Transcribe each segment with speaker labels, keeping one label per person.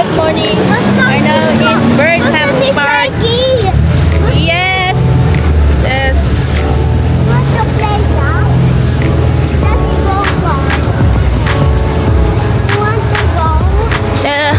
Speaker 1: Good morning. We're now in Burnham Park. Yes. Yes.
Speaker 2: Want to play now? Let's go. You want to go?
Speaker 1: Yeah.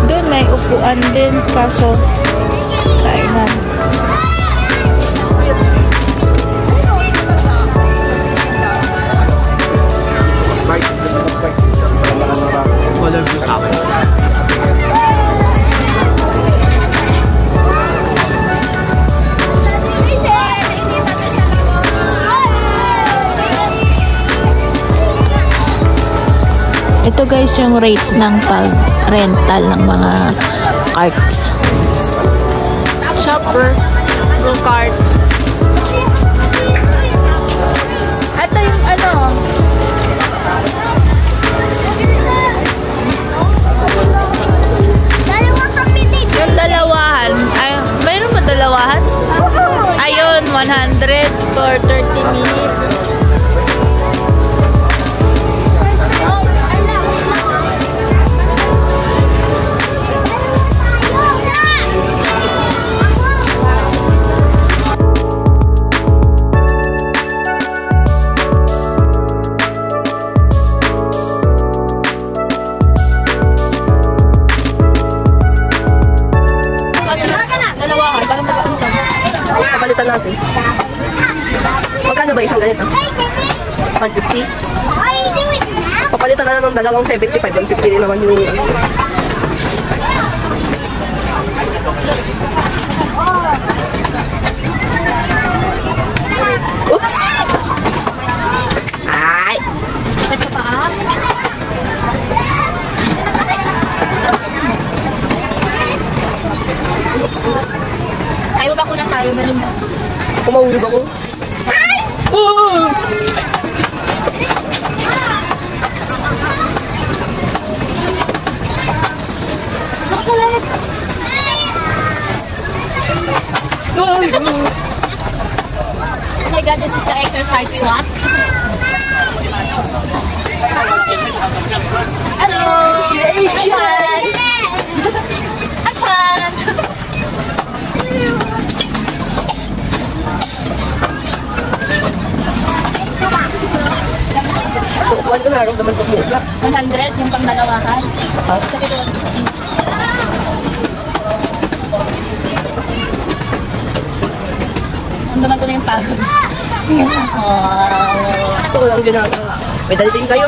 Speaker 1: Doon may upuan din kaso kainan. Ito guys yung rates ng pag-rental ng mga carts. Shopper, go-kart. Ito yung ano. Yung dalawahan. Ay, mayroon ba dalawahan? Ayun, 100 for 30 minutes.
Speaker 3: Papalitan natin. Magkano ba isang ganito? 150? Papalitan na ng dalawang 75. 150 din naman yung... Oops! Ay!
Speaker 1: Ito pa ah. Ayaw ba ko na tayo?
Speaker 3: Kumahulog ako.
Speaker 1: Ay!
Speaker 3: Oh!
Speaker 1: Oh my God, this is the exercise we want. Hello! Have fun!
Speaker 3: Tukuan ko na, araw naman pagmula.
Speaker 1: 100 yung pang-dalawahan. Kasi doon. Ang naman ko na yung pagod.
Speaker 3: Gusto ko lang ginagawa. May dali din kayo.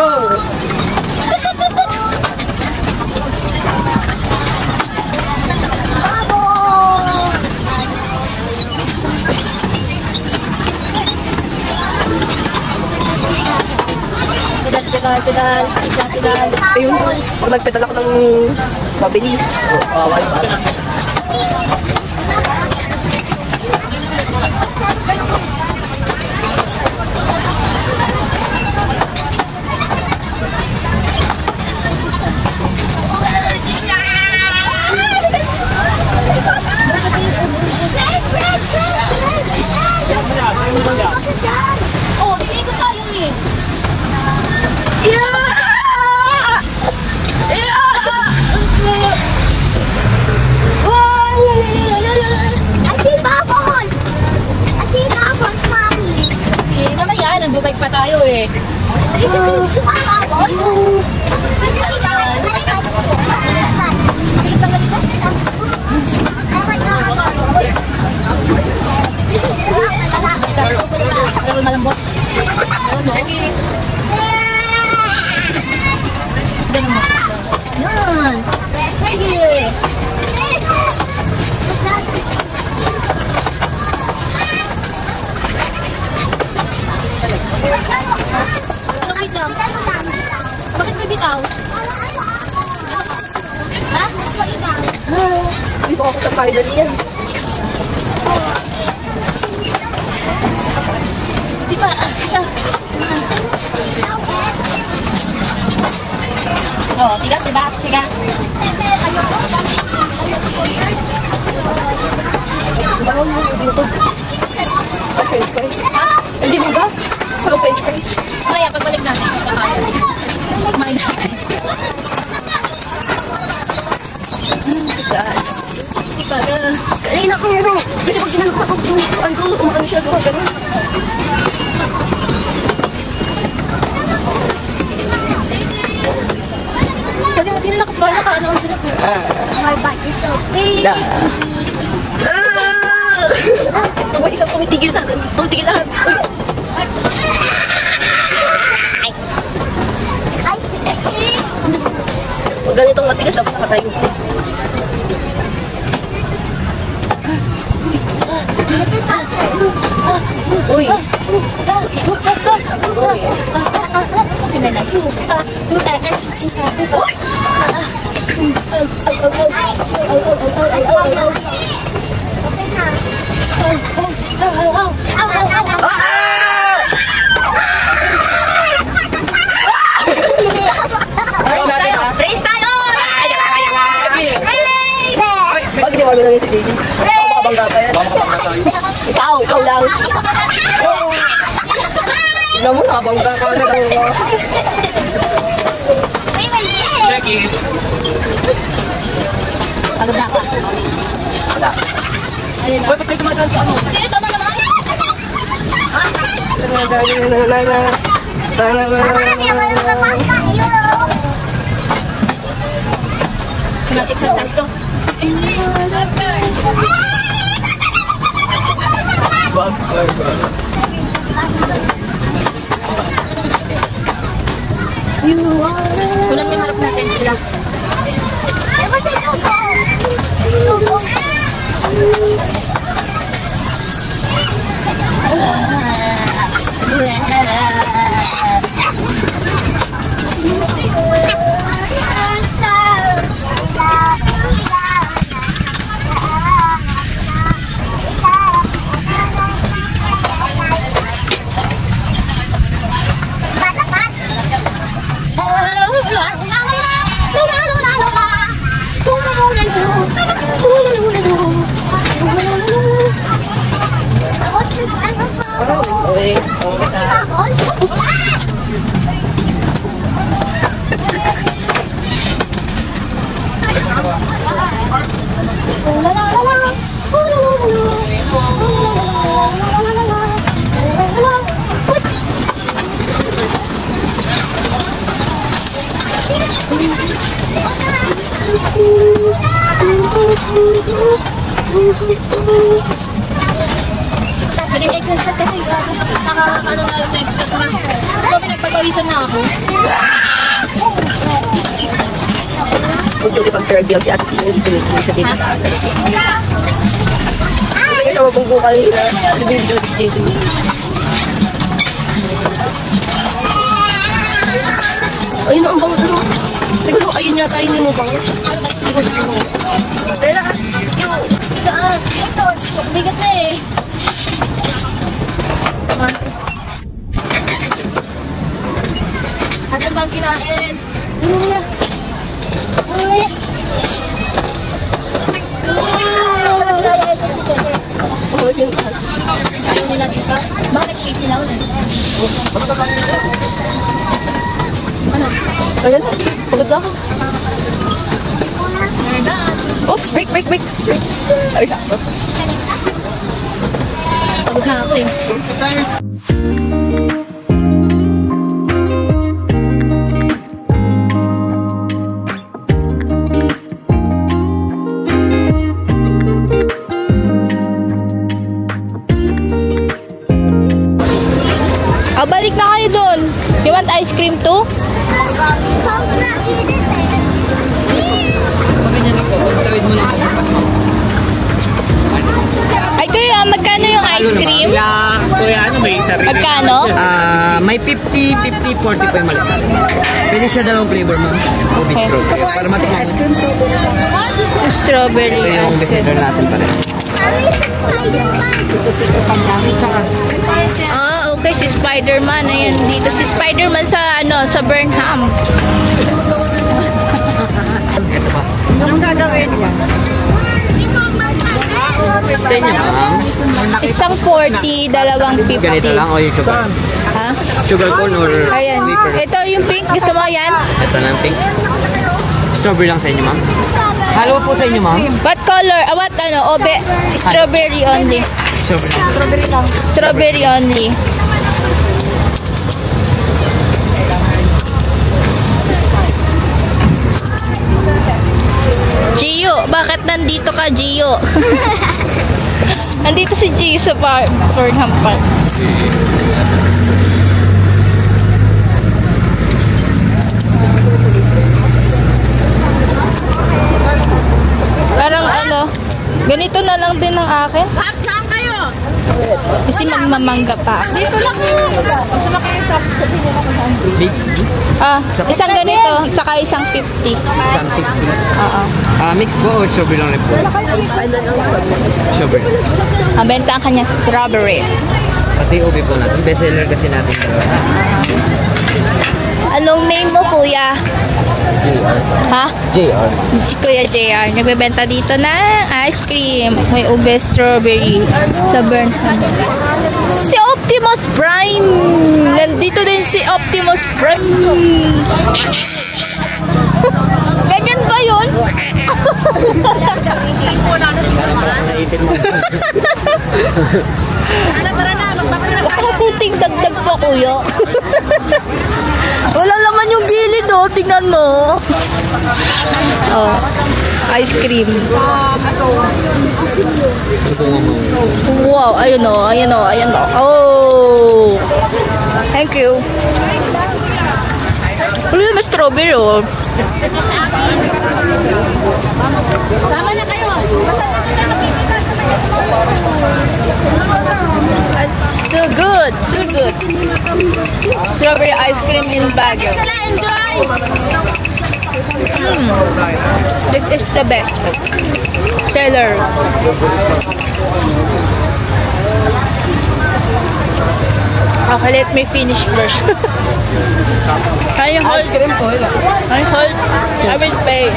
Speaker 1: Pedal.
Speaker 3: Ayun, pag nagpedal ako ng mabilis. Bawal pa.
Speaker 1: Oh, bigay ko tayo eh. Mamaya, nandubay pa tayo eh. Pero malambot. Yan. Sige. Wait lang. Bakit may bitaw? Ha?
Speaker 3: Hindi ko ako sa final yan.
Speaker 1: Sipa. Siya. Oh, tigas, diba? Tigas.
Speaker 3: French fries. Hindi mo ba? Ano French fries?
Speaker 1: Maya, pagbalik namin. Kumain natin.
Speaker 3: Kanina ko yun. Kasi pag ginanong ko, umano siya doon. Ganun.
Speaker 1: Kasi mo tinanakot ko, ano ang tinanakot?
Speaker 2: My butt is so big.
Speaker 3: May isang tumitigil sa atin. Tumitigil lahat. Pag ganitong matigas, dapat nakatayo. Uy!
Speaker 1: Sinanay. Race tayo!
Speaker 3: Bakit di mo lang ito, Daisy? Makabangga pa yan. Ikaw lang. Tignan mo, nakabangga ka na.
Speaker 4: Check it.
Speaker 1: Pagod na ako. Ayun na.
Speaker 3: Ba't kayo tumadaan sa ano?
Speaker 1: Dito naman naman. Nag-exercise ko. Ulan yung harap natin. Sila. Nag-exercise kasi ano na legs na tara. So, pinagpapawisan na ako.
Speaker 3: Huwag yung ipag-third yung si Ate Pino dito sa dito. Hindi ka magbubukal nila. Sabihin dito dito. Ayun ang bango dito. Siguro ayun yata yun yung bango. Tela, yung...
Speaker 1: Saan? Ito, bigat na eh. Asa bang kinain? Ano niya? Uy! Saan sila yan sa si Tete?
Speaker 3: Oh, yun.
Speaker 1: Ayaw nila dito? Bakit kayo sila ulit? Ano?
Speaker 3: Ayan, pagod na ako.
Speaker 1: They're done.
Speaker 3: Oops, break. Ay, sakto.
Speaker 1: Pagod na ako eh. Balik na kayo dun. You want ice cream too? Ay, kuya, magkano yung ice cream?
Speaker 4: Kuya, ano may sarili?
Speaker 1: Magkano?
Speaker 4: May 50, 50, 40 po yung maliit. Pwede siya dalawang flavor, ma'am. O bistro. Para matikman.
Speaker 1: Strawberry
Speaker 4: Ito yung
Speaker 1: ice cream.
Speaker 4: visitor natin pala.
Speaker 1: Okay, si Spider-Man. Ayan, dito si Spider-Man sa, sa Burnham.
Speaker 4: Sa inyo, ma'am?
Speaker 1: Isang 40, dalawang 50.
Speaker 4: Ganito lang o yung sugar?
Speaker 1: Ha?
Speaker 4: Sugar cone or
Speaker 1: Ayan.
Speaker 4: wafer?
Speaker 1: Ito yung pink. Gusto mo yan?
Speaker 4: Ito lang pink. Strawberry lang sa inyo, ma'am? Halo po sa inyo, ma'am?
Speaker 1: What color? What ano? Obe? Strawberry only.
Speaker 4: Strawberry lang.
Speaker 1: Strawberry only. Gio, bakit nandito ka, Gio? Nandito si Gio sa Burnham Park. Parang ano, ganito na lang din ang akin.
Speaker 2: Saan kayo?
Speaker 1: Kasi magmamangga pa ako.
Speaker 2: Dito lang. Gusto na kayo sa
Speaker 4: Big?
Speaker 1: Isang ganito, tsaka isang 50.
Speaker 4: Isang 50.
Speaker 1: Oo.
Speaker 4: Mix po o strawberry lang rin po? Strawberry.
Speaker 1: Ang benta ang kanya strawberry.
Speaker 4: Pati ubi po natin. Bestseller kasi natin dalawa.
Speaker 1: Anong name mo, kuya?
Speaker 4: JR.
Speaker 1: Ha?
Speaker 4: JR.
Speaker 1: Si Kuya JR. Nagbebenta dito ng ice cream. May ube strawberry sa Burnham. Si Optimus Prime! Nandito din si Optimus Prime. Ganyan ba yun? Nakakuting dagdag pa, kuya. Wala naman yung gilid, oh. Tingnan mo. Oh. Ice cream. Wow. Ayun, oh. Ayun, oh. Ayun, oh. Oh. Thank you. Wala naman strawberry, oh.
Speaker 2: Tama na kayo.
Speaker 1: So good. So good. Strawberry ice cream in Baguio.
Speaker 2: Enjoy.
Speaker 1: This is the best seller. Okay, let me finish first. Can you hold? Can you hold? I will pay.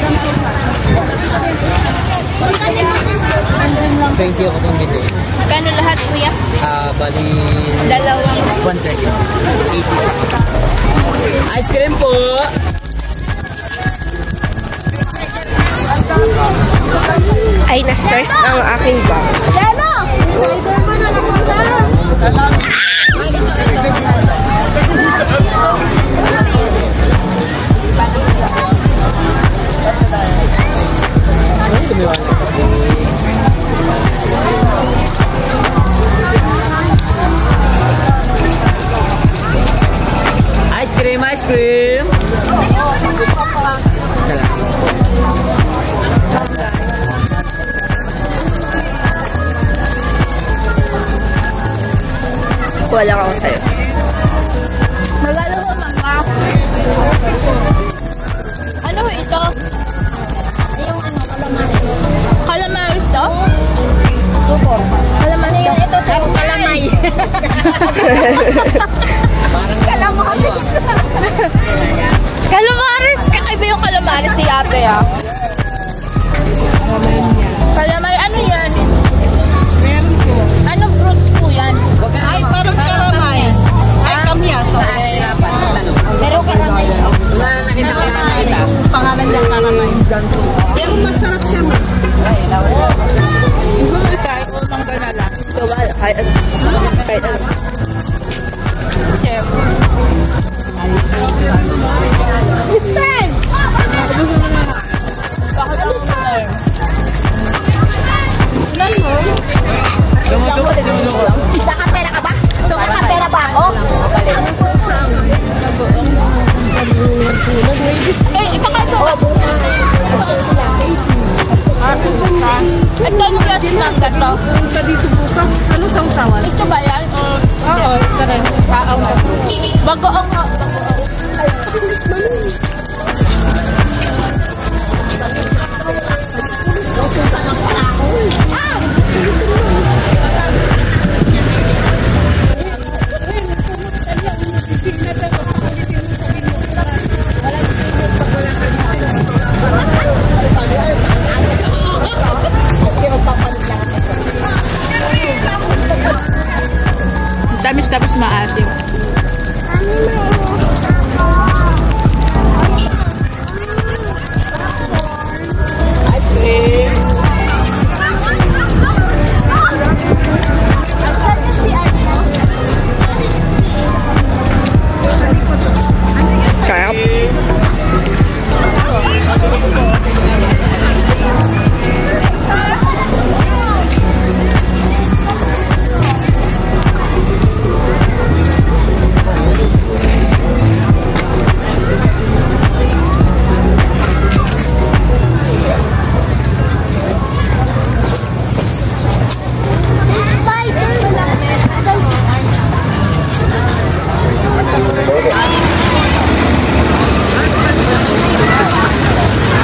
Speaker 4: 20 ako itong dito.
Speaker 1: Magkano lahat, kuya?
Speaker 4: Bali...
Speaker 1: Dalawang.
Speaker 4: 130. 80 sa ice cream po!
Speaker 1: Ay, na-stress ang aking box.
Speaker 4: Ice cream, ice cream!
Speaker 1: Wala ako sa'yo. Nagalo ko, mama. Ano ito?
Speaker 2: Yung ano, calamares.
Speaker 1: Calamares to?
Speaker 2: Calamares to. Ito to, calamay.
Speaker 1: Calamares. Calamares. Kakaiba yung calamares si ate, ah. Calamay, ano yan?
Speaker 5: Meron po.
Speaker 1: Anong fruits po yan?
Speaker 5: Ay, parang karamay. Ay, kamyas.
Speaker 1: Meron calamay.
Speaker 5: Pangalan niya karamay. Pero masarap siya, ma.
Speaker 1: Kahit unang ganala. Kahit ano. Kahit ano. Chef.
Speaker 2: Stan!
Speaker 1: Bakit ako na?
Speaker 2: Nakapera ka ba? Nakapera ba ako?
Speaker 1: Eh, ipakato. Ito yung class mangga to.
Speaker 5: Punta dito bukas. Ano sawsawan?
Speaker 1: Ito ba yan?
Speaker 5: Oo, tara.
Speaker 1: Bagoong.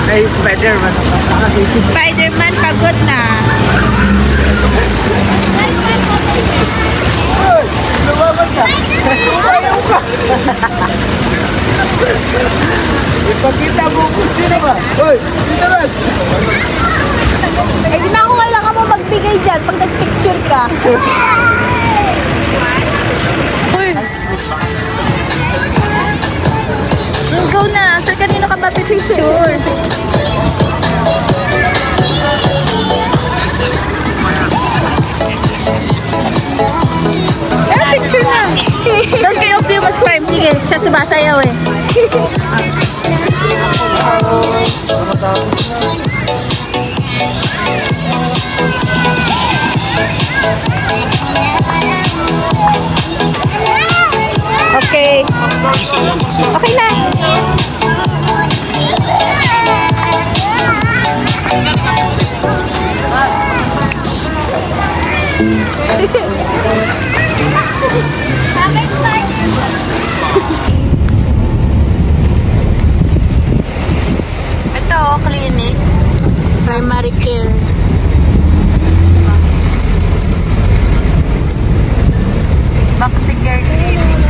Speaker 5: Ay, Spider-Man.
Speaker 1: Spider-Man pagod na.
Speaker 5: Lumabas ka. Ayaw ka. Ipakita mo kung sino ba. Hoy, dito ba?
Speaker 1: Eh, di na ako kailangan mo magbigay dyan pag nag-picture ka. Uy! Go na! Sir, kanino ka ba pipicture? Picture na! Doon kay Optimus Prime. Sige, siya sumasayaw eh. Okay. Okay na. Ito, clinic. Primary care. Vaccine care clinic.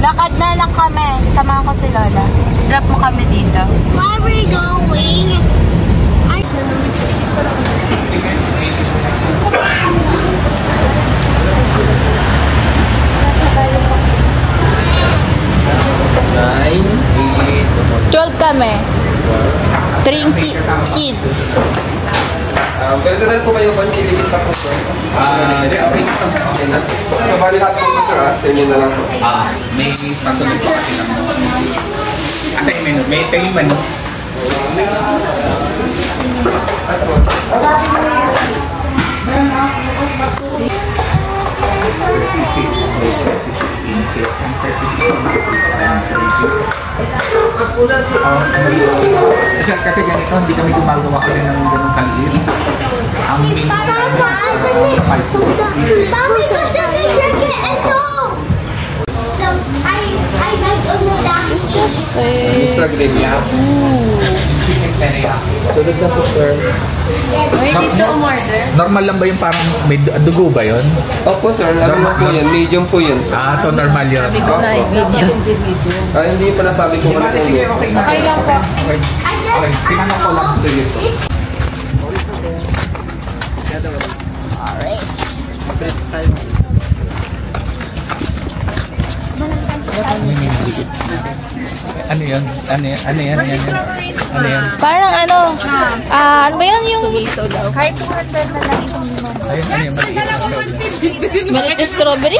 Speaker 1: Lakad na lang kami. Samahan ko si Lola. Drop mo kami dito.
Speaker 2: Where are we going?
Speaker 4: Nine,
Speaker 1: 12 kami. 3 kids.
Speaker 6: Ganito rin po kayo kung iligit pa po, sir. Okay na. So, bali lahat po ito, sir, Tingin na lang po.
Speaker 7: May pasunod po kasi ng kasi may payment, no? Kasi ganito, hindi kami gumagawa kami ng ganun kaliit. Ang minimum
Speaker 2: Bakit ko siya ito? I like
Speaker 6: Mr. Gremia. Sunod na po, sir.
Speaker 7: normal lang ba yung parang may dugo ba yun?
Speaker 6: Opo, sir. Ano po yan? Medium po yan, sir.
Speaker 7: So normal yun.
Speaker 6: Hindi pa nasabi ko ano po yun.
Speaker 1: Okay lang po.
Speaker 7: Okay, tinanong ko lang dito. Ano yan? Ano yan? Ano yan?
Speaker 1: Parang ano ba yan yung
Speaker 7: Ayun, ano yan?
Speaker 1: milk strawberry?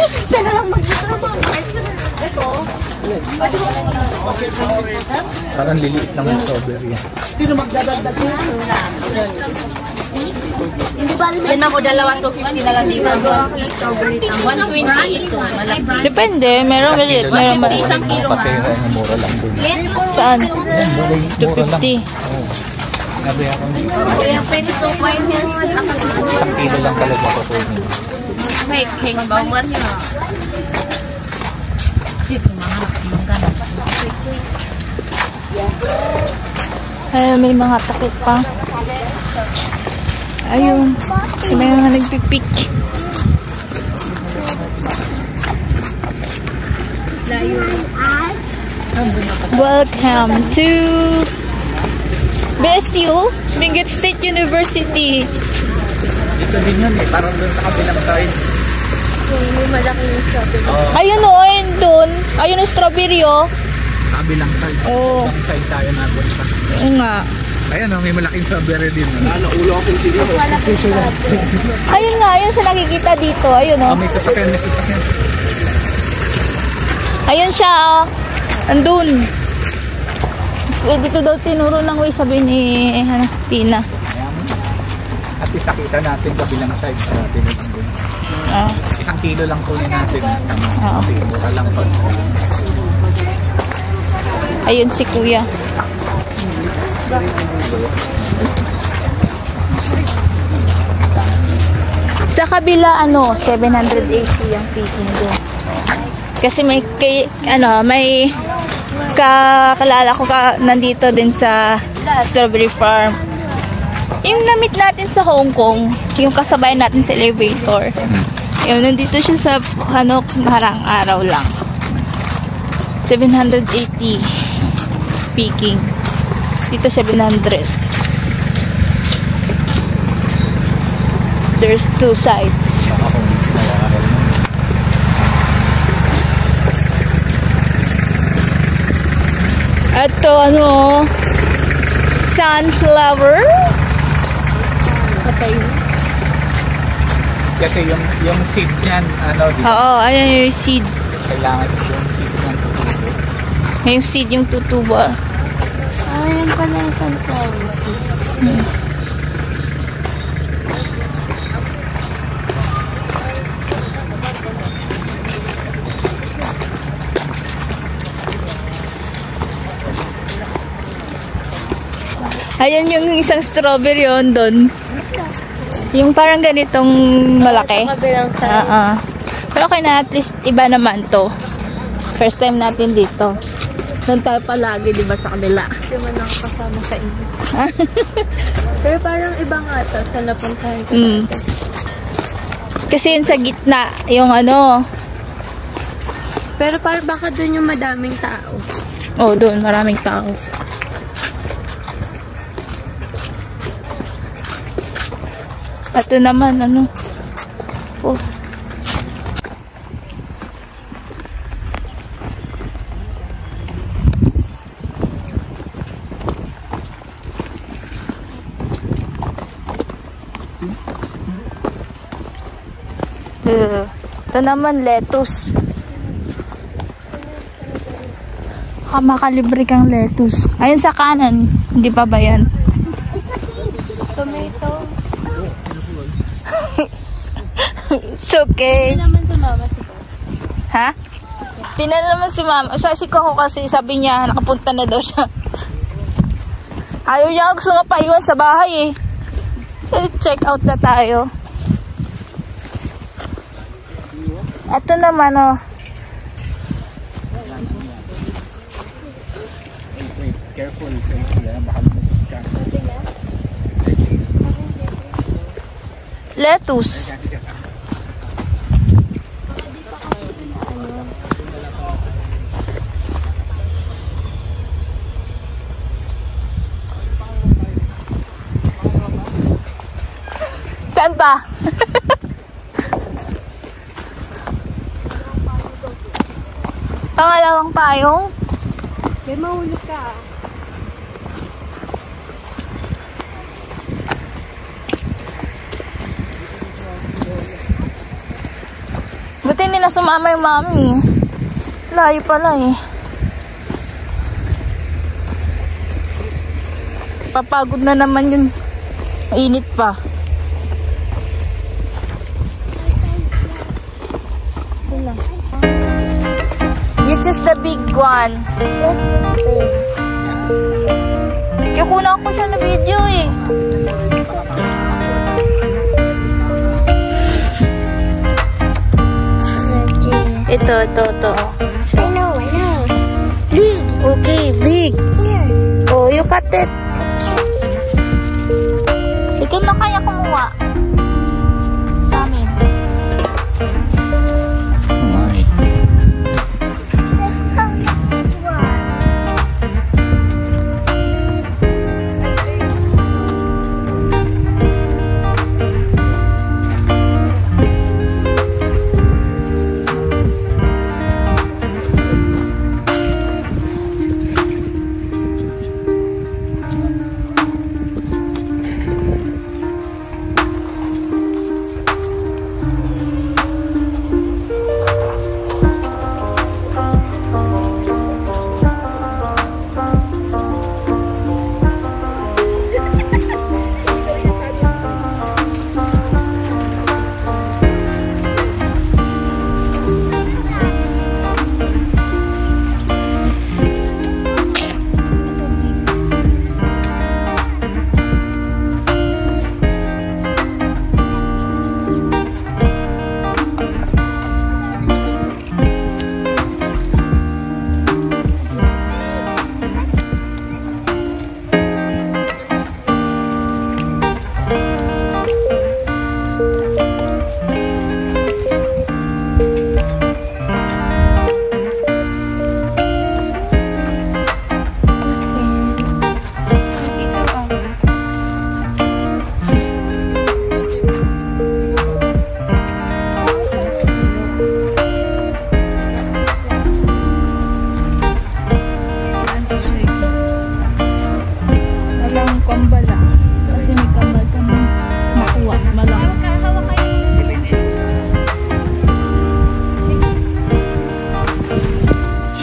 Speaker 7: Parang liliit lang yung strawberry.
Speaker 1: Yan ako, dalawa 250 na lang dito. 120 ito. Depende, meron maliit, meron maliit.
Speaker 7: Kasi yung mura lang dun.
Speaker 1: Saan?
Speaker 7: Mura lang.
Speaker 1: 250.
Speaker 7: Nabi ako isang kilo lang talaga ko po.
Speaker 1: Ay, may mga takip pa. Ayun. May mga nagpipik. Welcome to BSU, Benguet State University.
Speaker 7: Dito din yun eh. Parang doon sa kabilang side.
Speaker 1: Ayun o, ayun doon. Ayun yung strawberry o.
Speaker 7: Kabilang side.
Speaker 1: Oo.
Speaker 7: Kabilang side tayo na doon sa.
Speaker 1: Oo nga.
Speaker 7: Ayan o, may malaking strawberry din.
Speaker 6: Ulo kasi sige.
Speaker 1: Ayun nga, ayun sa nakikita dito. Ayun o.
Speaker 7: May sasakyan, may sasakyan.
Speaker 1: Ayun siya o. Andun. Dito daw tinuro ng way, sabi ni Tina.
Speaker 7: Ayan. At isakita natin kabilang side sa natin. Isang kilo lang kunin natin. Kasi mura lang to.
Speaker 1: Ayun si Kuya. Sa kabila 780 yung picking doon. Kasi may kalala ko nandito din sa strawberry farm. Yung na-meet natin sa Hong Kong, yung kasabay natin sa elevator. Yun, nandito siya sa harang araw lang. 780 Peking. Dito 700. There's two sides. Ito sunflower. Patay.
Speaker 7: Kasi yung seed niyan, dito.
Speaker 1: Oo, ayan yung seed.
Speaker 7: Kailangan yung seed niyan tutubo.
Speaker 1: Yung seed yung tutubo.
Speaker 2: Ayan pala yung sunflower seed.
Speaker 1: Ayan yung isang strawberry yun doon. Yung parang ganitong malaki. Pero okay na, at least iba naman to. First time natin dito. Doon tayo palagi, di ba, sa kabila.
Speaker 2: Hindi man nakakasama sa inyo. Pero parang iba nga ito sa napuntahan ko.
Speaker 1: Kasi yun sa gitna, yung
Speaker 2: Pero parang baka doon yung madaming tao.
Speaker 1: oh, doon, maraming tao. Ito naman, oh. Ito naman, lettuce. Makalibre kang lettuce. Ayun sa kanan, hindi pa ba yan?
Speaker 2: Tomato.
Speaker 1: It's okay.
Speaker 2: Hindi naman sumama si Bo.
Speaker 1: Ha? Tinan naman si mama. Si Coco kasi sabi niya nakapunta na daw siya. Ayaw niya gusto nga paiwan sa bahay eh. Check out na tayo. Ito naman
Speaker 7: Careful, baka lumusot ka.
Speaker 1: lettuce. Saan pa? Pangalawang payong?
Speaker 2: May mahuli ka.
Speaker 1: Buti nila sumama yung mami. Layo pala eh. Papagod na naman yun. Mainit pa. You choose the big one.
Speaker 2: Yes, please.
Speaker 1: Kaya kunan ko siya na video eh. Ito.
Speaker 2: I know. Big.
Speaker 1: Okay, big.
Speaker 2: Here.
Speaker 1: Oh, you cut it.
Speaker 2: I can't.
Speaker 1: Ikaw na kaya kumuha. Sa amin.
Speaker 2: Just come the big one.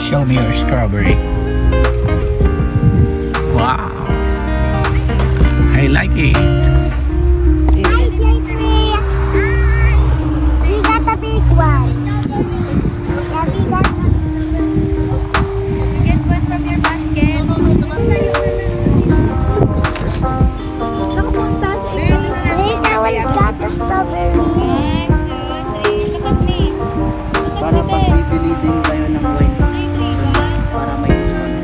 Speaker 7: Show me your strawberry. Wow. I like it.
Speaker 8: We got the big one. Yeah, we got
Speaker 2: Get one from your basket.
Speaker 8: Rita, we got the strawberry.
Speaker 2: 1, 2, 3. Look at me.
Speaker 5: Para pag bibili din tayo ng wine. Para may discount.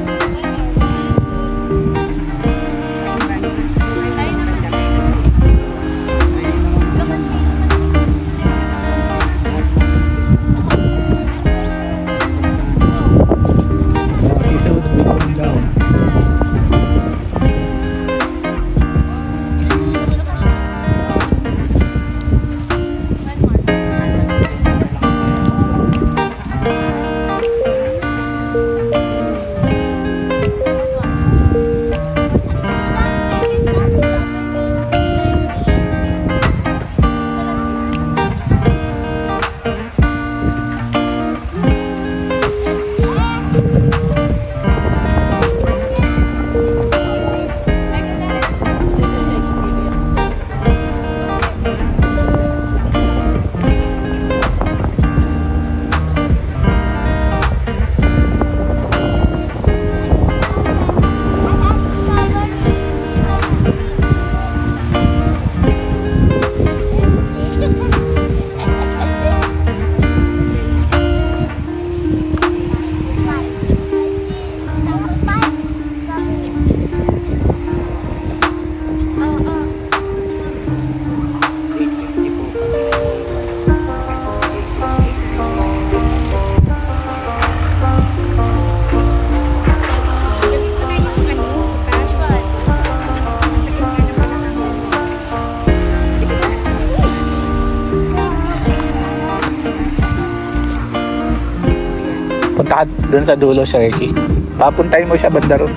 Speaker 7: Punta ka dun sa dulo, Sherky. Papuntahin mo siya banda ron.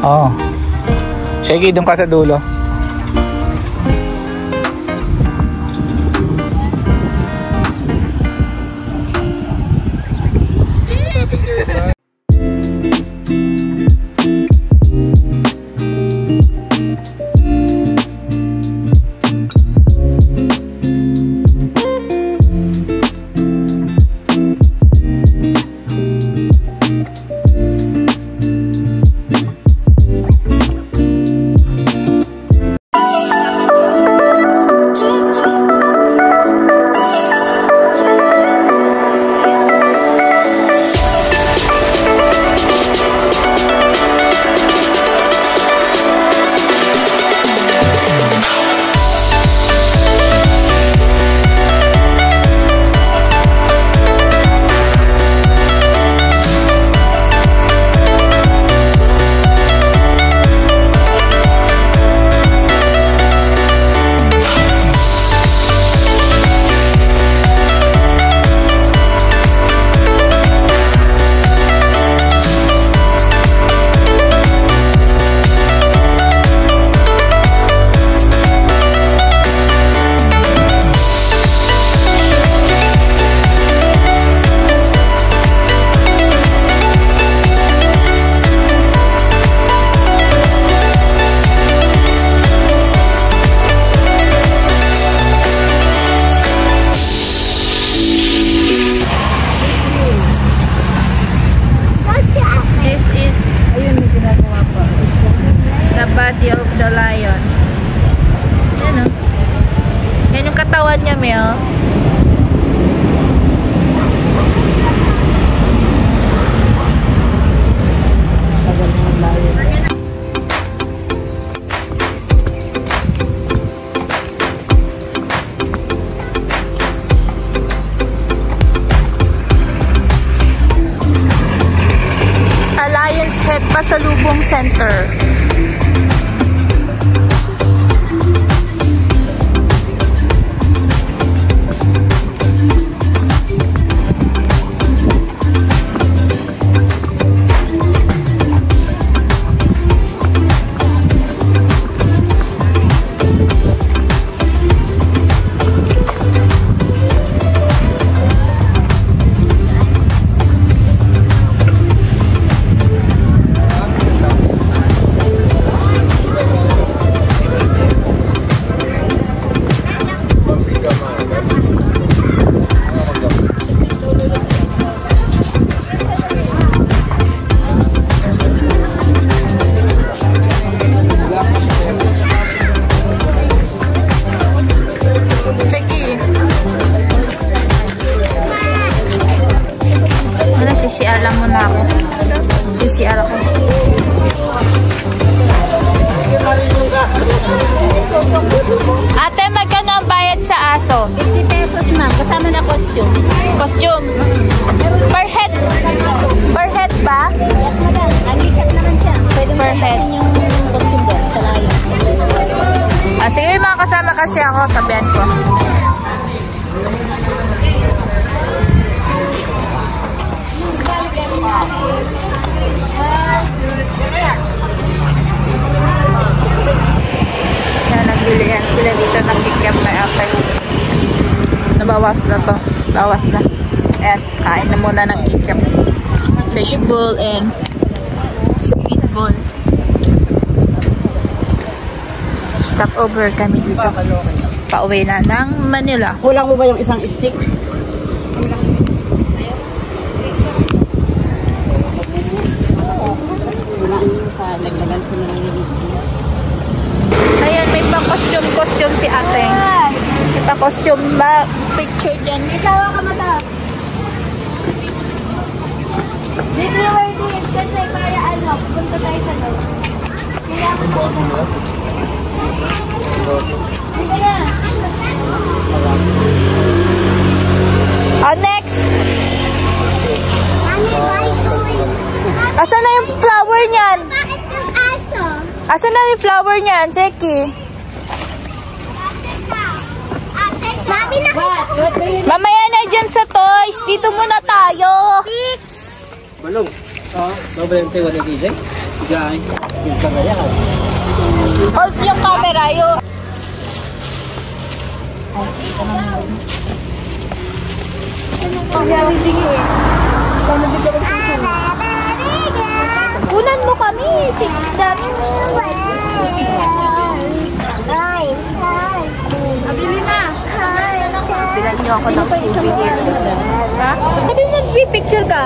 Speaker 7: Oo. Sherky, dun ka sa dulo.
Speaker 1: Body of the lion. Yan o. Yan yung katawan niya, may o. Alliance Head Pasalubong Center. Mag-CCR lang muna ako. CCR ako. Ate, magkano ang bayad sa aso?
Speaker 8: 50 pesos ma'am, kasama na costume.
Speaker 1: Costume? Per head? Per head ba?
Speaker 8: Yes madam, unleashed naman siya. Pwede mo
Speaker 1: Per head.
Speaker 8: yung costume doon sa layo.
Speaker 1: Sige, mga kasama kasi ako, sabihan ko. Kaya nagbili yan sila dito ng kikiam na ate. Nabawas na to. Bawas na. At kain na muna ng kikiam. Fishbowl and squid bowl. Stop over kami dito. Pauwi na ng Manila.
Speaker 3: Kulang mo ba yung isang stick?
Speaker 1: Ayan, may pa-costume si ate. May pa-costume ba? Picture dyan.
Speaker 8: Isawa ka mata. Dito where this kasi para ano, punta tayo sa loob. Kaya ako po na. Sige na.
Speaker 1: Next! Asan na yung flower niyan?
Speaker 8: Bakit ng aso?
Speaker 1: Asan na yung flower niyan? Cheki.
Speaker 8: Mami, nakita ko.
Speaker 1: Mamaya na dyan sa toys. Dito muna tayo.
Speaker 4: Balong. Babayan tayo wala DJ. Diyan. Yung kagayahan.
Speaker 1: Hold yung camera. Yung... Kunan mo kami. Dami mo. Abili na. Bilan niyo ako ng tubig. Ha? Sabi mo mag-picture ka.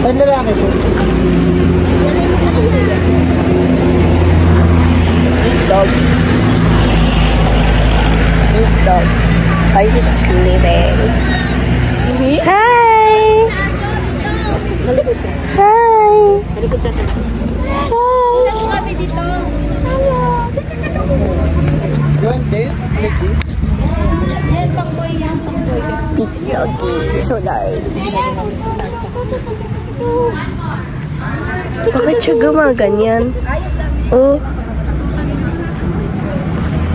Speaker 5: Ano lang ito?
Speaker 3: Dog. Dog. Why is it sleeping?
Speaker 1: Hi! Hi!
Speaker 8: kami dito.
Speaker 5: You want this? Like this?
Speaker 8: Yan, pangboy yan, pangboy.
Speaker 3: Big doggy. So large. Bakit siya gumaganyan? Oh.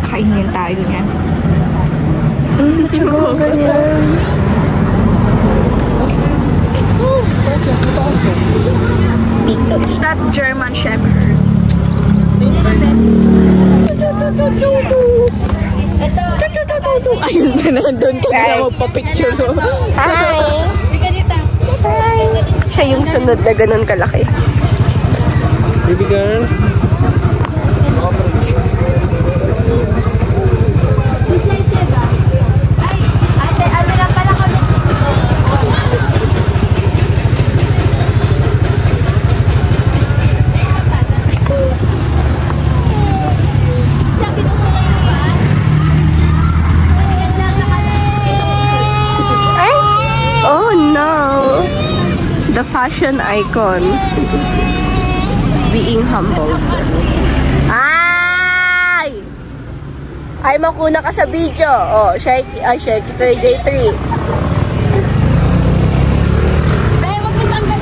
Speaker 1: Kainin tayo niyan.
Speaker 3: Bakit siya gumaganyan?
Speaker 1: Big dog. Stop German Shepherd. Ayun na, nandun ka na magpa-picture mo.
Speaker 3: Hi! Hi! Siya yung sunod na ganun kalaki.
Speaker 4: Baby girl.
Speaker 8: Ay, ate, ano lang pala kami. Siya, kinukuha yung ba? Yan lang naman.
Speaker 3: Oh no! The fashion icon. Being humbled. Ay! Ay, makuna ka sa video. Oh, Shaky kay J3.
Speaker 8: Be, wag mo tanggal.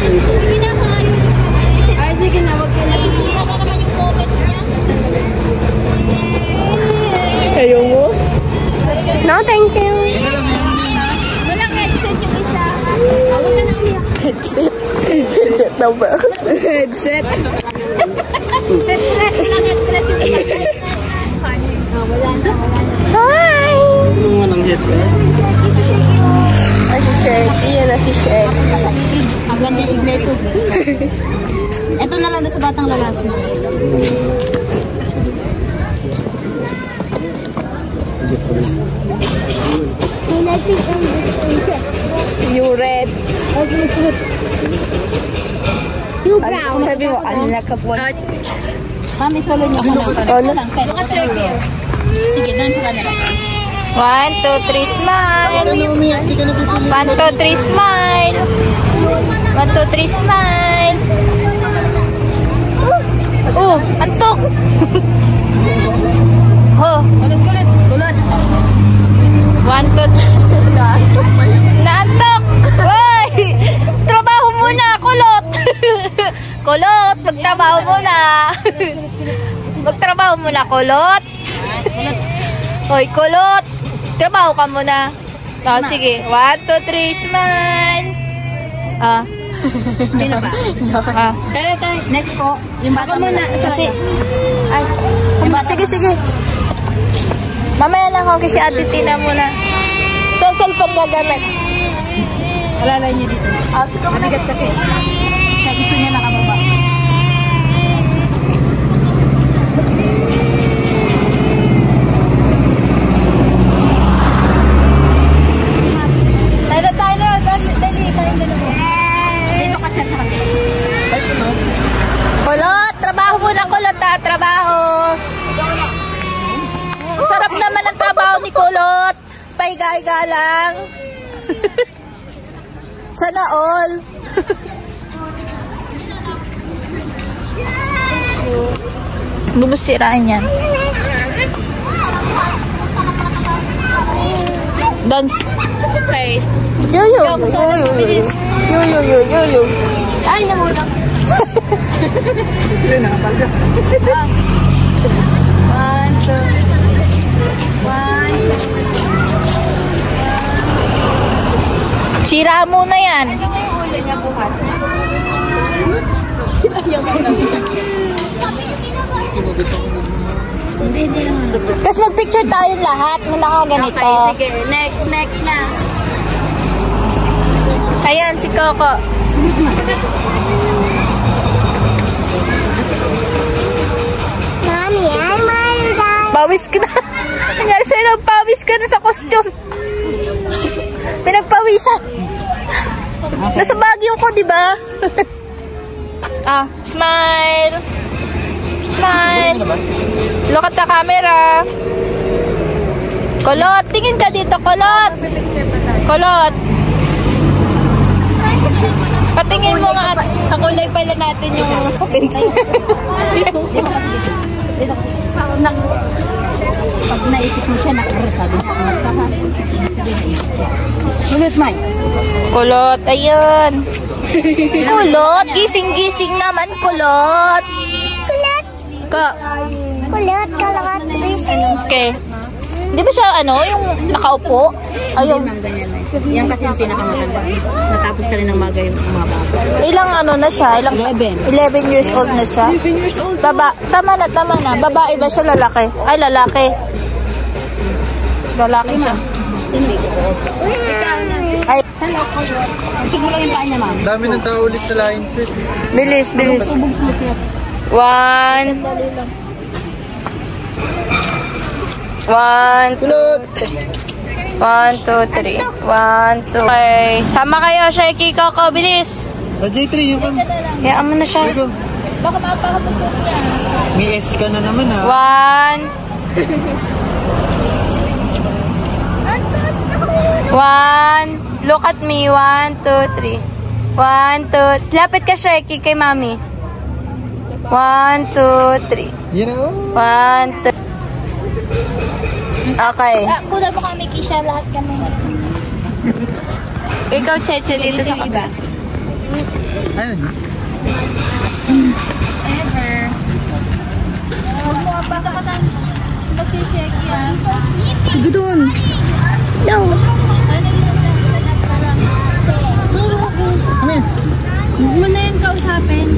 Speaker 8: Sige na, kayo. Ay, sige na, wag ka na. Sisina ka naman yung comments niya.
Speaker 3: Ayaw mo? No, thank you.
Speaker 8: Walang headset yung isa. Awag ka na umiyak.
Speaker 3: Headset. Headset na ba?
Speaker 1: Headset.
Speaker 8: Stress, walang stress yung isa. Wala na.
Speaker 3: Hi!
Speaker 4: Ano nga ng headset?
Speaker 3: Ay, si Shaky. Yan na si Shaky.
Speaker 8: Ang ganda ignite tubig. Ito na lang sa batang lalaki. You brown.
Speaker 3: Sabi mo, unlockable.
Speaker 1: Mami, solo niyo ko lang.
Speaker 3: Solo?
Speaker 1: Sige, doon sa camera. 1, 2, 3, smile. 1, 2, 3, smile. 1, 2, 3, smile. Oh, antok. Oh. Kulit. 1, 2, 3. Naantok. Hoy! Trabaho muna, kulot. Kulot, magtrabaho muna. Magtrabaho muna, kulot. Hoy, kulot. Trabaho ka muna. So, sige. 1, 2, 3, smile.
Speaker 8: Sino pa? Next po. Yung bata muna.
Speaker 1: Kasi, ay. Sige. Mamaya lang ako kasi Ate Tina muna. So, cellphone gagamit.
Speaker 8: Alalay niyo dito. Mabigat kasi. Kaya gusto niya nakababa. Dito ka sir sa kanila.
Speaker 1: Kulot, trabaho muna, kulot ha. Trabaho. Sarap naman ang trabaho ni Kulot. Pahiga-higa lang. Sana all. Lubos siraan yan. Dance. Praise. Yo.
Speaker 8: Ay, namulang.
Speaker 7: Yun, nakapalga.
Speaker 8: 1, 2.
Speaker 1: Sira muna yan.
Speaker 8: Ano yung ulo niya buhat?
Speaker 1: Tapos mag-picture tayo lahat na nakaganito.
Speaker 8: Okay, sige. Next na.
Speaker 1: Ayan, si Coco.
Speaker 8: Mami, I'm ready.
Speaker 1: Pawis ka na. Nangyari sa'yo, nagpawis ka na sa costume. Pinagpawisan. Nasa Baguio ko, di ba? Smile. Smile. Look at the camera. Kulot, tingin ka dito, Kulot. Kulot. Patingin mo nga. Kakulay pala natin yung sapin.
Speaker 8: Pag naisip mo siya, sabi niya, angat ka ha. Sabi naisip siya. Kulot, Mike.
Speaker 1: Kulot, ayun. Kulot, gising-gising naman, Kulot. Kulot.
Speaker 8: Kulot, kalakat.
Speaker 1: Okay. Di ba siya, yung nakaupo? Ayun.
Speaker 8: Yan kasi yung pinakamatanda. Natapos ka rin ng mga bata.
Speaker 1: Ilang na siya? 11 years old na siya? 11 years old. Tama na. Babae ba siya, lalaki? Ay, lalaki. Lalaki siya.
Speaker 8: Sino?
Speaker 1: Ay.
Speaker 8: Gusto mo lang yung paa niya, ma'am.
Speaker 7: Dami ng tao ulit sa line set.
Speaker 1: Bilis.
Speaker 8: Subog susi.
Speaker 1: 1
Speaker 7: Kulot!
Speaker 1: 1, 2, 3. 1, 2. Okay. Sama kayo, Sheki, Coco, bilis.
Speaker 7: J3, yung kami.
Speaker 1: Hayaan mo na siya.
Speaker 8: Baka mapakapagod niya.
Speaker 7: May S ka na naman ha.
Speaker 1: 1. Look at me. 1, 2, 3. 1, 2. Lapit ka, Sheki, kay mami. 1, 2, 3.
Speaker 7: Yan o.
Speaker 1: 1, 2. Okay.
Speaker 8: Kulang mo kami, Kisha, lahat kami.
Speaker 1: Ikaw, Cheche, dito sa kabila.
Speaker 7: Ayun.
Speaker 8: Ever. Huwag mo pagkakatan. Kasi Sheki,
Speaker 1: Sige doon.
Speaker 8: No. Huwag mo na yun kausapin.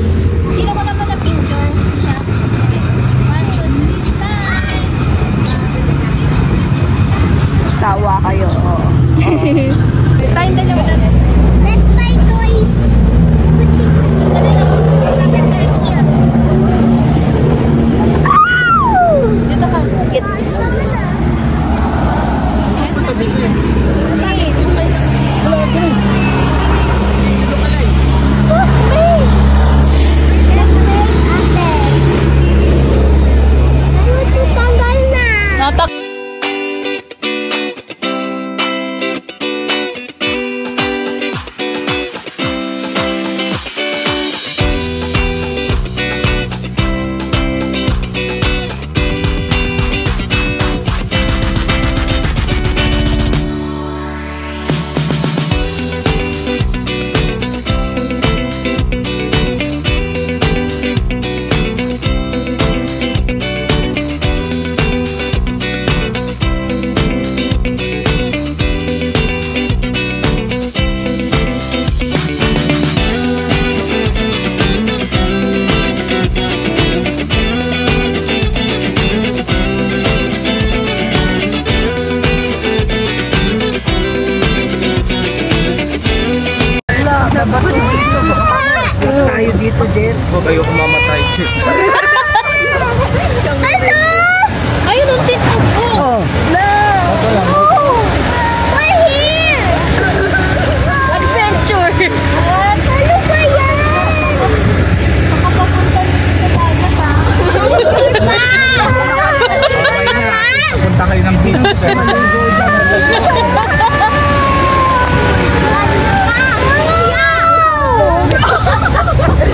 Speaker 8: Sino ko naman na picture? Kisha. 1, 2, 3, style.
Speaker 1: Sawa kayo.
Speaker 8: Kain na naman natin. Let's buy toys.
Speaker 1: Dito ka. Get this one.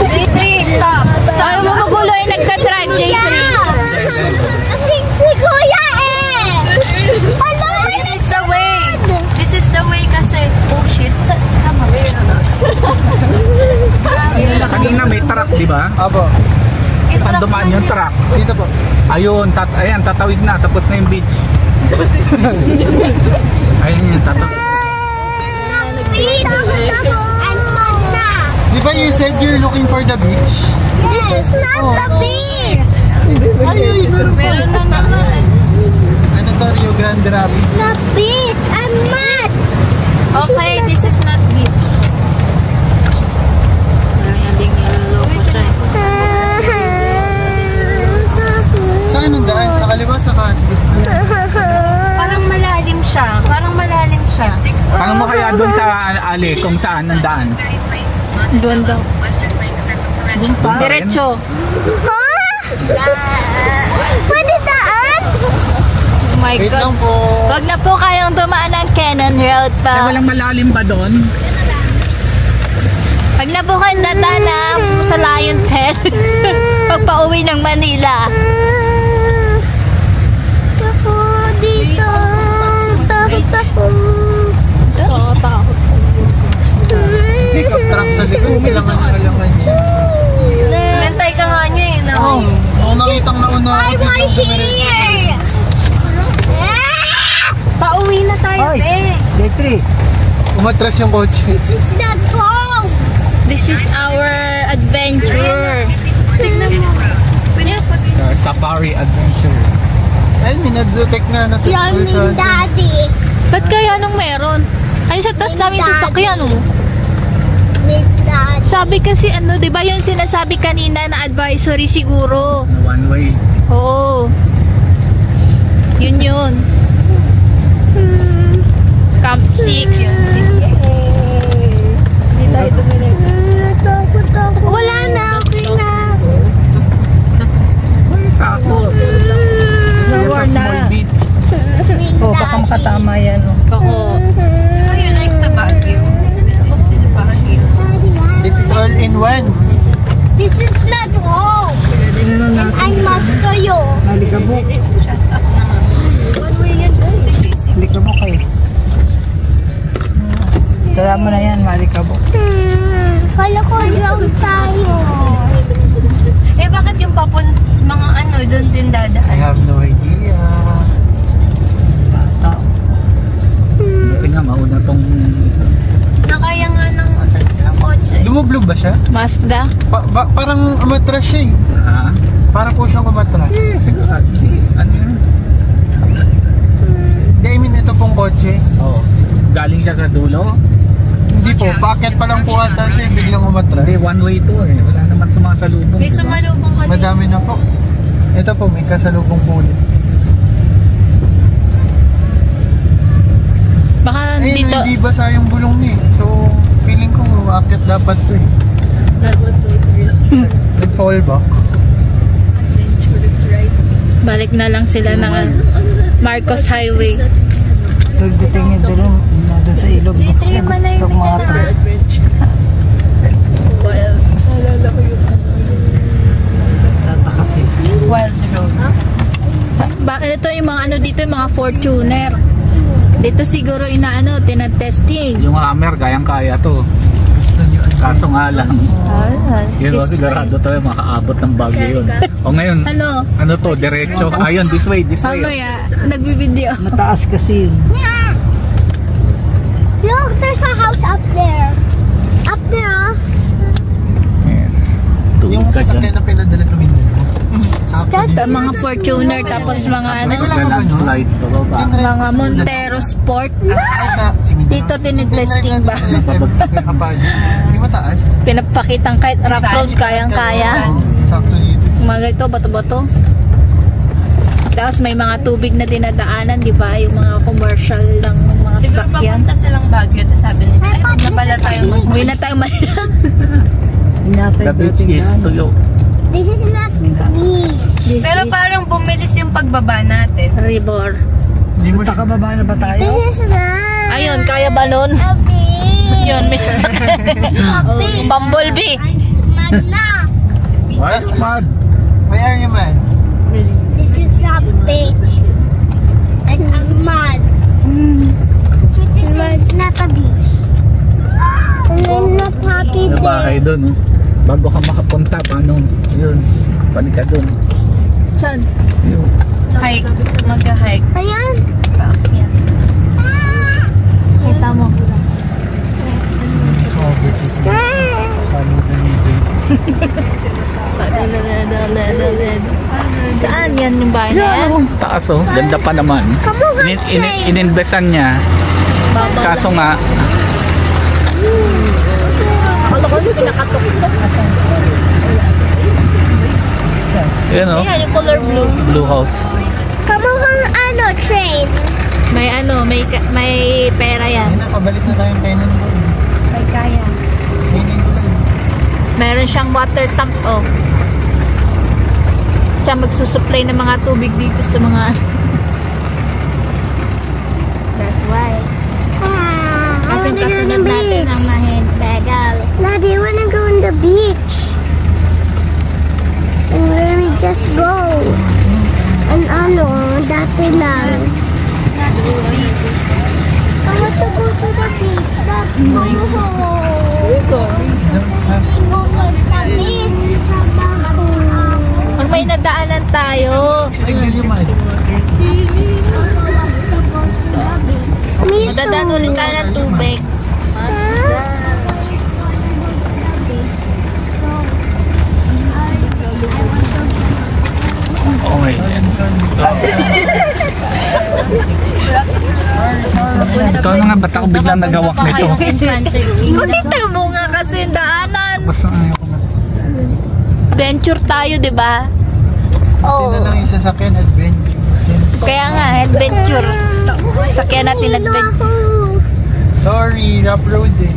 Speaker 2: J3, stop.
Speaker 1: Ayaw mo magulo yung nagka-drive, J3.
Speaker 8: Kasi si Kuya eh. Hello,
Speaker 2: This is the way. This is the way kasi. Oh shit. Tama.
Speaker 7: Kanina may truck, di ba?
Speaker 5: Apo.
Speaker 7: Saan dumaan yung truck?
Speaker 5: Dito po.
Speaker 7: Ayun, ayan, tatawid na. Tapos na yung beach. Ayun yung tatawid.
Speaker 5: Di ba you said you're looking for the beach?
Speaker 8: This is not the beach.
Speaker 5: Ay, meron pa.
Speaker 2: Meron na naman.
Speaker 5: Ano to, Rio Grande Rapids?
Speaker 8: The beach. I'm mad.
Speaker 2: Okay, this is not beach.
Speaker 5: Saan ang daan? Sa kaliwa, sa kanan?
Speaker 2: Parang malalim siya. Parang malalim siya.
Speaker 7: Tanong mo kaya doon sa ali kung saan ang daan?
Speaker 1: Doon daw.
Speaker 7: Doon pa rin.
Speaker 1: Diretso.
Speaker 8: Pwede daan?
Speaker 1: Oh my
Speaker 5: Wait
Speaker 1: God.
Speaker 5: lang po.
Speaker 1: Wag na po kayong dumaan ng Cannon Road
Speaker 7: Ay,
Speaker 1: pa.
Speaker 7: walang malalim ba doon?
Speaker 1: Wag na po kayong dadana sa Lion's Head. Pag pauwi ng Manila.
Speaker 8: Ako dito. Takot ako.
Speaker 5: Pick up truck sa likod. Kailangan siya.
Speaker 2: Nantay ka nga niya eh. No?
Speaker 5: Ako nakitang nauna ako.
Speaker 8: I'm right here.
Speaker 2: Pauwi na tayo, be.
Speaker 5: Umatras yung kotse.
Speaker 8: This is not home.
Speaker 1: This is our adventure.
Speaker 7: Safari adventure.
Speaker 5: Ay, minadetect nga na sa
Speaker 8: Yummy daddy.
Speaker 1: Ba't kaya nung meron? Ay, sa taas namin sasakyan, oh.
Speaker 8: With daddy.
Speaker 1: Sabi kasi ano, di ba yung sinasabi kanina na advisory siguro?
Speaker 7: One way.
Speaker 1: Oo. Yun yun. Camp 6.
Speaker 2: Hindi tayo tumilig.
Speaker 8: Takot ako. Wala na. Okay na.
Speaker 7: Ay, takot. Sila sa small beach.
Speaker 8: Oh, baka makatama.
Speaker 1: Oo.
Speaker 2: Ayun, like sa Baguio. This is still Baguio.
Speaker 5: This is all in one.
Speaker 8: This is not home. And I must go you.
Speaker 2: One way yan, guys.
Speaker 9: Tara mo na yan, malikabok.
Speaker 8: Kala ko lang tayo.
Speaker 2: Eh, bakit yung mga ano, doon din
Speaker 5: I
Speaker 2: dadaan?
Speaker 5: have no idea.
Speaker 7: Buti nga, mauna tong...
Speaker 2: Nakaya nga ng kotse.
Speaker 5: Lumublob ba siya?
Speaker 1: Mazda.
Speaker 5: Parang umatras siya eh.
Speaker 7: Ha?
Speaker 5: Para po siyang umatras.
Speaker 7: Siguro, ano yun?
Speaker 5: Hindi, I mean, ito pong kotse.
Speaker 7: Oo. Galing siya sa dulo?
Speaker 5: Hindi po, bakit pa lang po ata siya biglang umatras?
Speaker 7: Hindi, one way to eh. Wala naman sumasalubong.
Speaker 2: May
Speaker 7: diba?
Speaker 2: sumalubong ka din.
Speaker 5: Madami na po. Ito po, may kasalubong po ulit.
Speaker 1: Baka
Speaker 5: Ayun,
Speaker 1: dito.
Speaker 5: hindi basa yung bulong niya eh. So, feeling ko akit dapat to eh.
Speaker 2: That was my thrill.
Speaker 5: Nag-fall back.
Speaker 2: Adventurous ride.
Speaker 1: Balik na lang sila ng Marcos Highway.
Speaker 9: Pagdating nyo doon sa ilog.
Speaker 2: J3 man na yun.
Speaker 9: Mga to.
Speaker 2: Well, nalala ko yung
Speaker 9: Kasi.
Speaker 2: Wild Road.
Speaker 1: Bakit ito yung mga ano dito, yung mga Fortuner. Dito siguro inaano, tinatesting.
Speaker 7: Yung hammer, kayang-kaya to. Kaso nga lang. Yun, sigurado to yung makaabot ng bagyo yun. O ngayon, ano to, diretso. Ayun, this way, this way.
Speaker 1: Mamaya, nagbibideo.
Speaker 9: Mataas kasi yun.
Speaker 8: Look, there's a house up there. Up there, huh?
Speaker 7: Yes.
Speaker 5: Yung
Speaker 7: Tuwid ka
Speaker 5: sasakyan
Speaker 7: dyan.
Speaker 5: na pinadala sa Mindoro.
Speaker 1: Sa mga Fortuner, tapos mga ano,
Speaker 7: Huwag na lang slide pababa.
Speaker 1: mga Montero Sport.
Speaker 5: Ay, sa Mindoro.
Speaker 1: Dito tinitesting ba?
Speaker 5: Kapal. Hindi mataas.
Speaker 1: Pinapakitang kahit rough road, kayang-kaya.
Speaker 5: Sakto dito.
Speaker 1: Mga ito, bato-bato. Tapos may mga tubig na dinadaanan, di ba? Yung mga commercial ng mga
Speaker 2: Siguro
Speaker 1: sasakyan.
Speaker 2: papunta silang Baguio. Tapos sabi nila, ay, huwag na pala tayo
Speaker 1: Uwi na tayo Manila.
Speaker 9: Inatay
Speaker 7: The beach is tuyo.
Speaker 8: This is not me.
Speaker 1: This
Speaker 2: Pero
Speaker 1: is
Speaker 2: parang bumilis yung pagbaba natin.
Speaker 1: Ribor.
Speaker 9: Hindi mo nakababa na ba tayo?
Speaker 1: Ayun, kaya ba nun? Yun, Miss Bumblebee.
Speaker 9: What? Mad? Why are you mad?
Speaker 8: This is a beach. And I'm mad. So this is not a beach. And I'm not happy
Speaker 7: Sa bahay
Speaker 8: there.
Speaker 7: doon, bago ka makapunta, paano? Yun, balik ka doon.
Speaker 1: Saan?
Speaker 7: Yun.
Speaker 2: Hike. Mag-hike.
Speaker 8: Ayan.
Speaker 2: Yan.
Speaker 1: Kita mo.
Speaker 9: Palutan nito.
Speaker 1: Saan yan yung bahay na yan?
Speaker 7: Taas oh, ganda pa naman. Ininvestan niya. Kaso nga, yun oh,
Speaker 1: Ayan, yung color blue.
Speaker 7: blue house.
Speaker 8: Train.
Speaker 1: May pera yan.
Speaker 9: Ayun na, pabalik na tayong penan ko.
Speaker 1: May kaya.
Speaker 9: Penan ko lang.
Speaker 1: Meron siyang water tank, oh. Siya magsusupply ng mga tubig dito sa mga... That's why. Kasi kasunod natin ang mahin. Bagal.
Speaker 8: Daddy, I wanna go on the beach. And where we just go. And dati lang. I want to go to the beach. Let's go home. Go sa beach. Sa baho.
Speaker 1: Pag may nadaanan tayo,
Speaker 9: Ay, ngayon mad.
Speaker 1: madadaan ulit tayo ng tubig.
Speaker 7: Okay. Ikaw na nga, ba't ako biglang nagawak nito?
Speaker 1: Ito mo nga kasi yung daanan.
Speaker 7: Basta ayaw ko na.
Speaker 1: Venture tayo, di ba?
Speaker 9: Sino lang yung sasakyan, adventure.
Speaker 1: Kaya nga, adventure. Sakyan natin adventure.
Speaker 9: Sorry, rough road eh.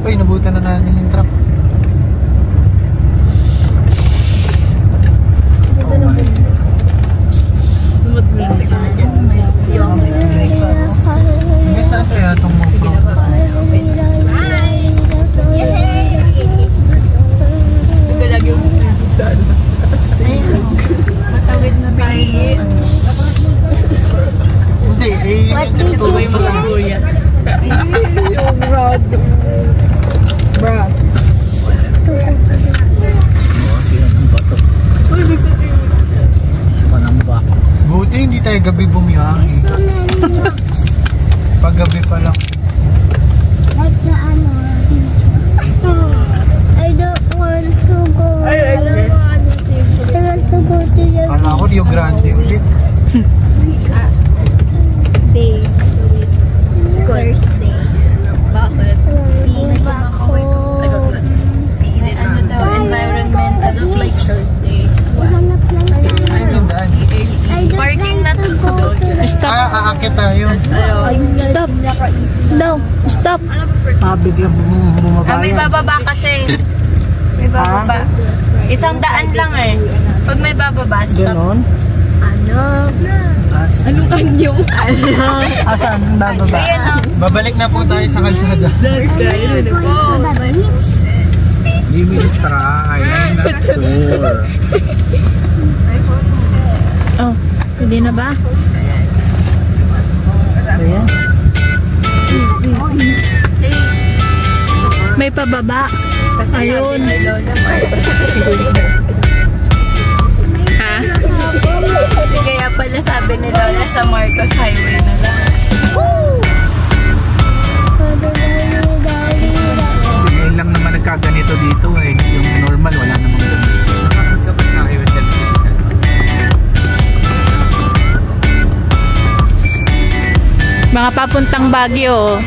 Speaker 9: Uy, nabutan na natin yung truck. Hindi, saan kaya itong mga road na to?
Speaker 2: Matawid na tayo.
Speaker 9: Hindi, yung tuloy mo sa buyan.
Speaker 7: Panamba.
Speaker 9: Buti hindi tayo gabi bumiyahe. Pag gabi pa lang.
Speaker 8: Like the beach. I don't want to go. I want to go to the
Speaker 9: Kala ko Rio Grande ulit.
Speaker 8: Thursday. Bakit? Being back home.
Speaker 2: Ano daw, environmental flight Thursday.
Speaker 8: Hanap lang
Speaker 9: Ayun yung daan.
Speaker 8: I don't
Speaker 2: Parking na
Speaker 8: want to
Speaker 2: to.
Speaker 8: go to the
Speaker 9: Aakit tayo.
Speaker 1: Stop. Daw, stop.
Speaker 9: Biglang bumaba
Speaker 2: May bababa kasi. May bababa. 100 lang eh. Pag may bababa, stop.
Speaker 9: Ganon?
Speaker 2: Anong kanyo?
Speaker 9: Asaan bababa?
Speaker 2: Ayan o.
Speaker 9: Babalik na po tayo sa kalsada.
Speaker 7: Hindi mo try. I'm not sure.
Speaker 1: Oh, hindi na ba?
Speaker 9: Ayan.
Speaker 1: May pababa. Ayun. Ha?
Speaker 2: Kaya pala sabi ni Lola sa Marcos Highway na lang.
Speaker 7: Ngayon lang naman nagkaganito dito eh. Yung normal, wala namang ganito. Nakakagka pa sa highway certificate.
Speaker 1: Mga papuntang Baguio.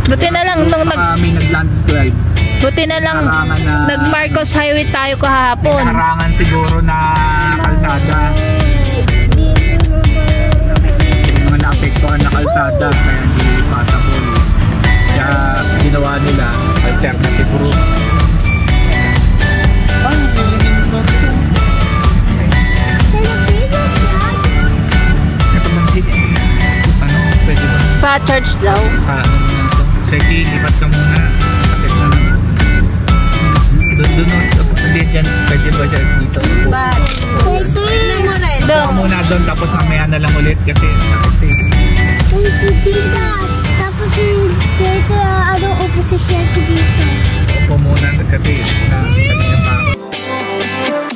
Speaker 1: Buti na lang nung
Speaker 7: Kami nag-landslide.
Speaker 1: buti na lang
Speaker 7: Harangan na-
Speaker 1: nag-Marcos Highway tayo kahapon.
Speaker 7: Harangan siguro na kalsada. Yung mga naapektuhan na kalsada kaya hindi passable. Kaya ginawa nila alternative route.
Speaker 9: Ay, nililin ko.
Speaker 1: church daw.
Speaker 7: Sige, lipat ka muna. Sakit na lang. Doon. Hindi dyan. Pwede ba siya dito?
Speaker 2: But, tignan mo rin.
Speaker 7: Doon muna doon. Tapos mamaya na lang ulit kasi sakit eh.
Speaker 8: Ay, si Tita. Tapos si Tita, upo si Shelby dito.
Speaker 7: Upo muna kasi kanina pa ako.